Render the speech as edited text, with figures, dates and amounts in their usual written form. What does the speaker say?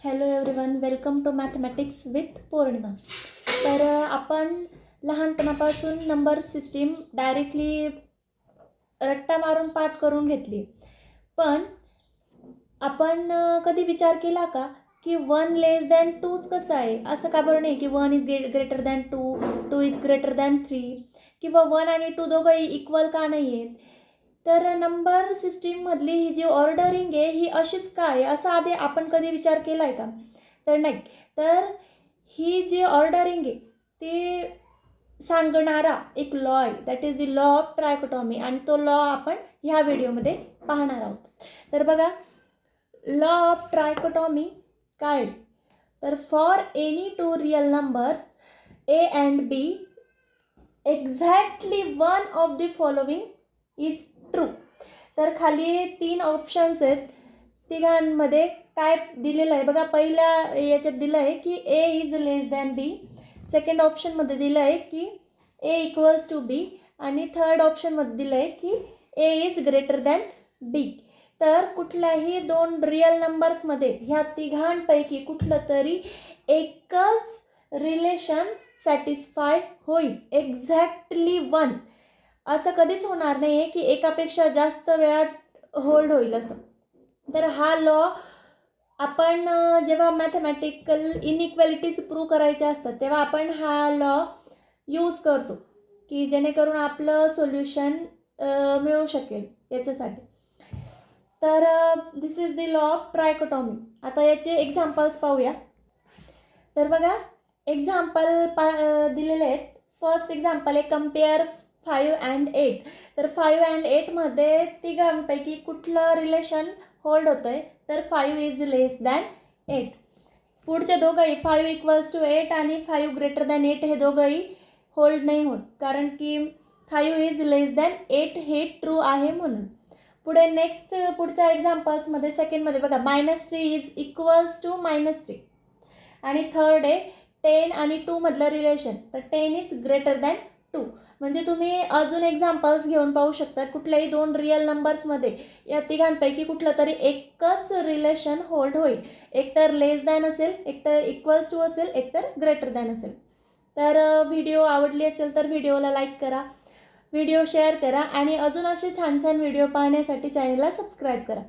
Hello everyone, welcome to mathematics with Pournima. तर आपण लहानपणापासून नंबर सिस्टीम डायरेक्टली रट्टा मारून पाठ करून घेतली. पण आपण कधी विचार केला का की 1 लेस दॅन 2च कसं आहे? असं का बरं नाही की 1 is greater than 2, 2 is greater than 3 किंवा 1 आणि 2 दोघंही इक्वल का नाही आहेत? तर नंबर सिस्टीममधली ही जी ऑर्डरिंग आहे ही अशीच का आहे, असं आधी आपण कधी विचार केला आहे का? तर नाही. तर ही जी ऑर्डरिंग आहे ती सांगणारा एक लॉ आहे, that is the law of trichotomy, आणि तो लॉ आपण ह्या व्हिडिओमध्ये पाहणार आहोत. तर बघा, लॉ ऑफ ट्रायकोटॉमी काय? तर for any two real numbers a and b exactly one of the following is true. तर खाली 3 ऑप्शन्स आहेत. तिघांमध्ये काय दिलेलं आहे बघा. पहिल्या याच्यात दिलं आहे की A is less than B. Second ऑप्शनमध्ये दिलं आहे की ए इक्वल्स टू बी. आणि थर्ड ऑप्शनमध्ये दिलं आहे की ए इज ग्रेटर दॅन बी. तर कुठल्याही 2 रियल नंबर्समध्ये ह्या तिघांपैकी कुठलं तरी एकच रिलेशन सॅटिस्फाय होईल, एक्झॅक्टली 1. असं कधीच होणार नाही आहे की एकापेक्षा जास्त वेळा होल्ड होईल असं. तर हा लॉ आपण जेव्हा मॅथमॅटिकल इनइक्वॅलिटीज प्रूव्ह करायचे असतात तेव्हा आपण हा लॉ यूज करतो की जेणेकरून आपलं सोल्युशन मिळू शकेल याच्यासाठी. तर दिस इज द लॉ ऑफ ट्रायकोटॉमी. आता याचे एक्झाम्पल्स पाहूया. तर बघा, एक्झाम्पल दिलेले आहेत. फर्स्ट एक्झाम्पल आहे कम्पेअर 5 अँड 8. तर 5 अँड 8मध्ये तिघांपैकी कुठलं रिलेशन होल्ड होतं आहे? तर 5 इज लेस दॅन 8. पुढचे दोघंही 5 इक्वल्स टू 8 आणि 5 ग्रेटर दॅन 8 हे दोघंही होल्ड नाही होत, कारण की 5 इज लेस दॅन 8 हे ट्रू आहे म्हणून. पुढे नेक्स्ट पुढच्या एक्झाम्पल्समध्ये सेकंडमध्ये बघा, -3 इज इक्वल्स टू -3. आणि थर्ड आहे 10 आणि 2 मधलं रिलेशन. तर 10 इज ग्रेटर दॅन 2. म्हणजे तुम्ही अजून एक्झाम्पल्स घेऊन पाहू शकता. कुठल्याही 2 रियल नंबर्समध्ये या तिघांपैकी कुठलं तरी एकच रिलेशन होल्ड होईल. एकतर लेस दॅन असेल, एकतर इक्वल्स टू असेल, एकतर ग्रेटर दॅन असेल. तर व्हिडिओ आवडली असेल तर व्हिडिओला लाईक करा, व्हिडिओ शेअर करा आणि अजून असे छान छान व्हिडिओ पाहण्यासाठी चॅनलला सबस्क्राईब करा.